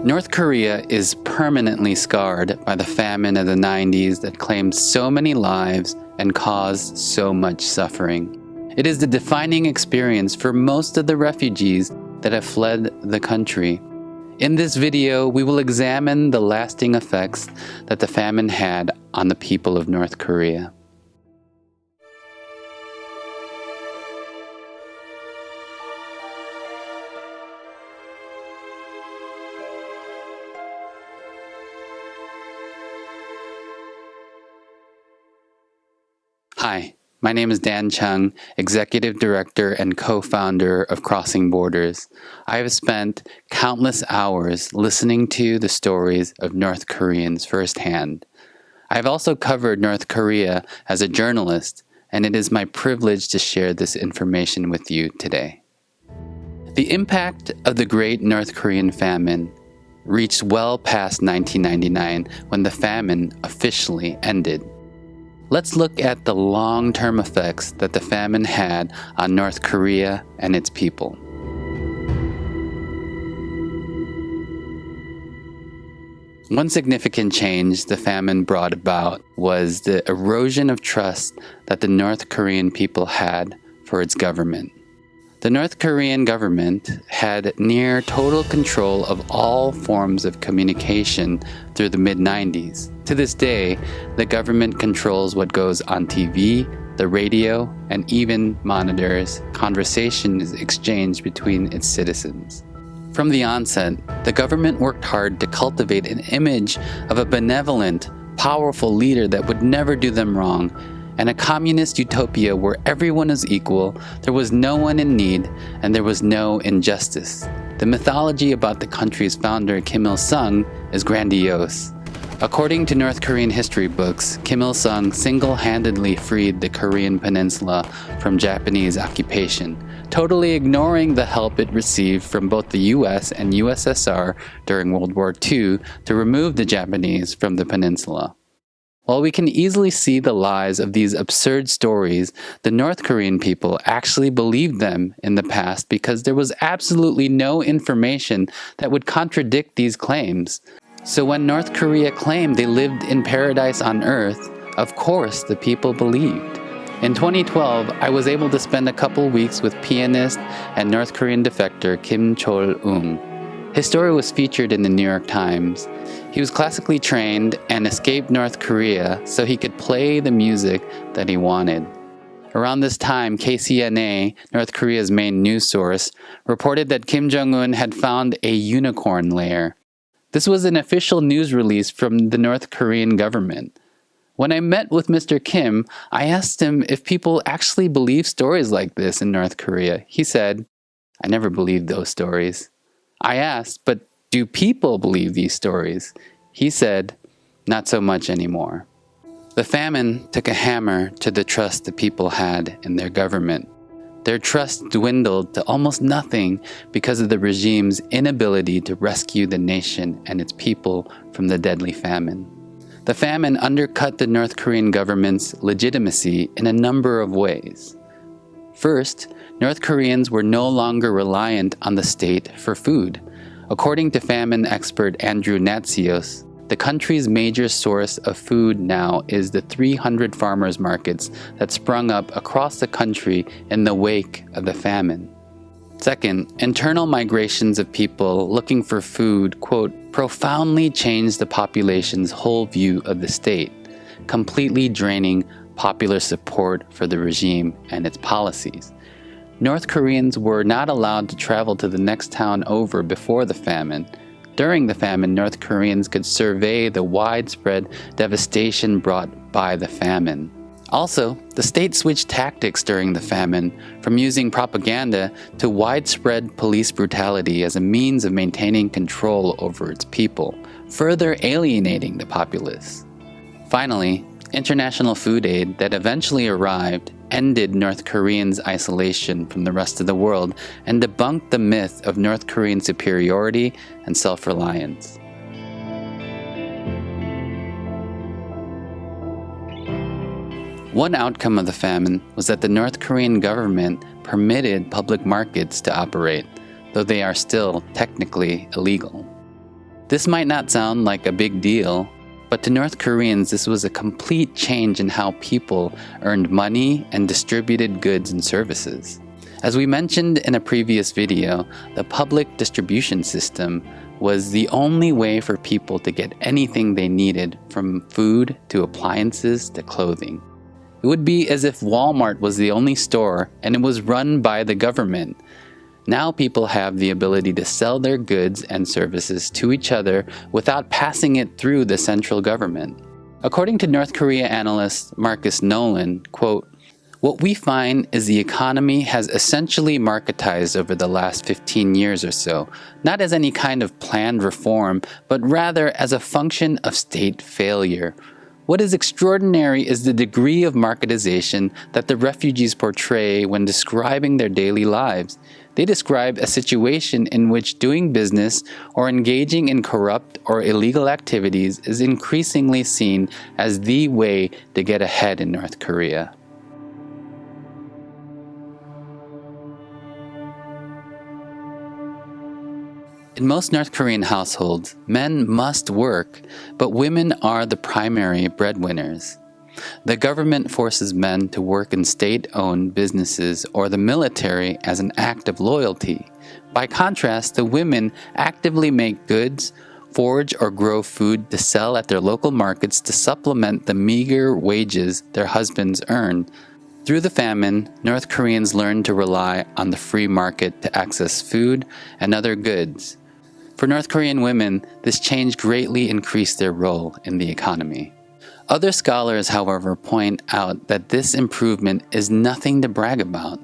North Korea is permanently scarred by the famine of the 90s that claimed so many lives and caused so much suffering. It is the defining experience for most of the refugees that have fled the country. In this video, we will examine the lasting effects that the famine had on the people of North Korea. Hi, my name is Dan Chung, Executive Director and Co-founder of Crossing Borders. I have spent countless hours listening to the stories of North Koreans firsthand. I have also covered North Korea as a journalist, and it is my privilege to share this information with you today. The impact of the Great North Korean Famine reached well past 1999 when the famine officially ended. Let's look at the long-term effects that the famine had on North Korea and its people. One significant change the famine brought about was the erosion of trust that the North Korean people had for its government. The North Korean government had near total control of all forms of communication through the mid-90s. To this day, the government controls what goes on TV, the radio, and even monitors conversations exchanged between its citizens. From the onset, the government worked hard to cultivate an image of a benevolent, powerful leader that would never do them wrong, and a communist utopia where everyone is equal, there was no one in need, and there was no injustice. The mythology about the country's founder, Kim Il-sung, is grandiose. According to North Korean history books, Kim Il-sung single-handedly freed the Korean peninsula from Japanese occupation, totally ignoring the help it received from both the US and USSR during World War II to remove the Japanese from the peninsula. While we can easily see the lies of these absurd stories, the North Korean people actually believed them in the past because there was absolutely no information that would contradict these claims. So when North Korea claimed they lived in paradise on Earth, of course the people believed. In 2012, I was able to spend a couple weeks with pianist and North Korean defector Kim Chol-ung. His story was featured in the New York Times. He was classically trained and escaped North Korea so he could play the music that he wanted. Around this time, KCNA, North Korea's main news source, reported that Kim Jong-un had found a Unicorn Lair. This was an official news release from the North Korean government. When I met with Mr. Kim, I asked him if people actually believe stories like this in North Korea. He said, "I never believed those stories." I asked, "But do people believe these stories?" He said, "Not so much anymore." The famine took a hammer to the trust the people had in their government. Their trust dwindled to almost nothing because of the regime's inability to rescue the nation and its people from the deadly famine. The famine undercut the North Korean government's legitimacy in a number of ways. First, North Koreans were no longer reliant on the state for food. According to famine expert Andrew Natsios, the country's major source of food now is the 300 farmers markets that sprung up across the country in the wake of the famine. Second, internal migrations of people looking for food, quote, profoundly changed the population's whole view of the state, completely draining popular support for the regime and its policies. North Koreans were not allowed to travel to the next town over before the famine. During the famine, North Koreans could survey the widespread devastation brought by the famine. Also, the state switched tactics during the famine from using propaganda to widespread police brutality as a means of maintaining control over its people, further alienating the populace. Finally, international food aid that eventually arrived ended North Koreans' isolation from the rest of the world and debunked the myth of North Korean superiority and self-reliance. One outcome of the famine was that the North Korean government permitted public markets to operate, though they are still technically illegal. This might not sound like a big deal, but to North Koreans, this was a complete change in how people earned money and distributed goods and services. As we mentioned in a previous video, the public distribution system was the only way for people to get anything they needed, from food to appliances to clothing. It would be as if Walmart was the only store and it was run by the government. Now people have the ability to sell their goods and services to each other without passing it through the central government. According to North Korea analyst Marcus Nolan, quote, "What we find is the economy has essentially marketized over the last 15 years or so, not as any kind of planned reform, but rather as a function of state failure. What is extraordinary is the degree of marketization that the refugees portray when describing their daily lives. They describe a situation in which doing business or engaging in corrupt or illegal activities is increasingly seen as the way to get ahead in North Korea." In most North Korean households, men must work, but women are the primary breadwinners. The government forces men to work in state-owned businesses or the military as an act of loyalty. By contrast, the women actively make goods, forage or grow food to sell at their local markets to supplement the meager wages their husbands earn. Through the famine, North Koreans learned to rely on the free market to access food and other goods. For North Korean women, this change greatly increased their role in the economy. Other scholars, however, point out that this improvement is nothing to brag about.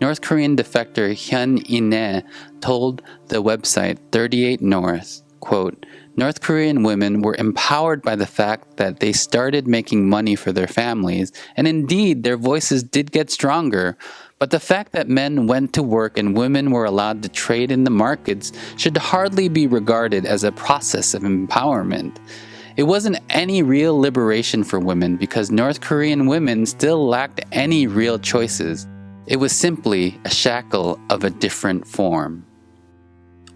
North Korean defector Hyun In-nae told the website 38 North, quote, "North Korean women were empowered by the fact that they started making money for their families, and indeed their voices did get stronger. But the fact that men went to work and women were allowed to trade in the markets should hardly be regarded as a process of empowerment. It wasn't any real liberation for women because North Korean women still lacked any real choices. It was simply a shackle of a different form."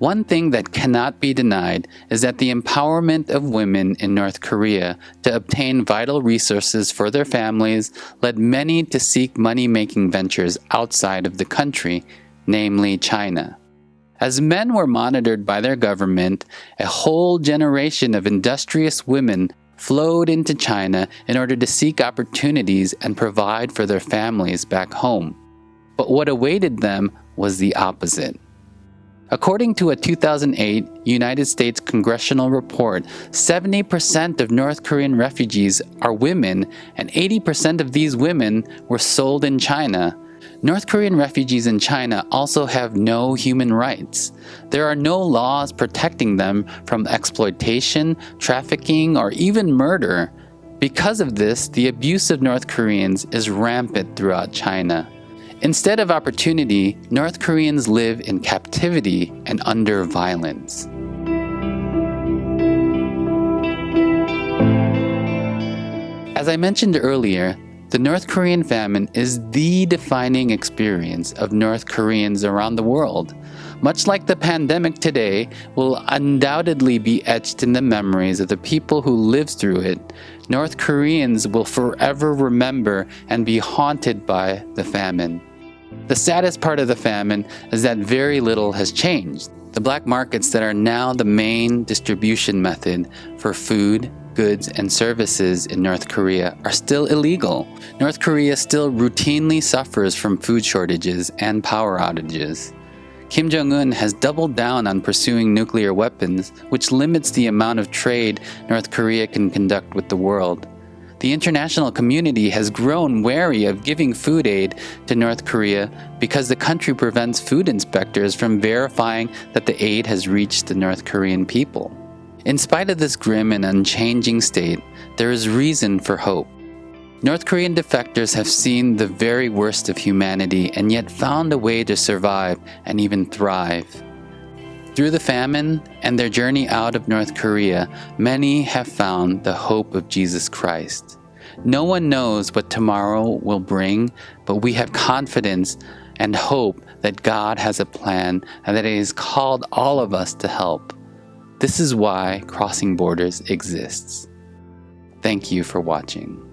One thing that cannot be denied is that the empowerment of women in North Korea to obtain vital resources for their families led many to seek money-making ventures outside of the country, namely China. As men were monitored by their government, a whole generation of industrious women flowed into China in order to seek opportunities and provide for their families back home. But what awaited them was the opposite. According to a 2008 United States congressional report, 70% of North Korean refugees are women, and 80% of these women were sold in China. North Korean refugees in China also have no human rights. There are no laws protecting them from exploitation, trafficking, or even murder. Because of this, the abuse of North Koreans is rampant throughout China. Instead of opportunity, North Koreans live in captivity and under violence. As I mentioned earlier, the North Korean famine is the defining experience of North Koreans around the world. Much like the pandemic today will undoubtedly be etched in the memories of the people who lived through it, North Koreans will forever remember and be haunted by the famine. The saddest part of the famine is that very little has changed. The black markets that are now the main distribution method for food, goods, and services in North Korea are still illegal. North Korea still routinely suffers from food shortages and power outages. Kim Jong-un has doubled down on pursuing nuclear weapons, which limits the amount of trade North Korea can conduct with the world. The international community has grown wary of giving food aid to North Korea because the country prevents food inspectors from verifying that the aid has reached the North Korean people. In spite of this grim and unchanging state, there is reason for hope. North Korean defectors have seen the very worst of humanity and yet found a way to survive and even thrive. Through the famine and their journey out of North Korea, many have found the hope of Jesus Christ. No one knows what tomorrow will bring, but we have confidence and hope that God has a plan and that He has called all of us to help. This is why crossing borders exists. Thank you for watching.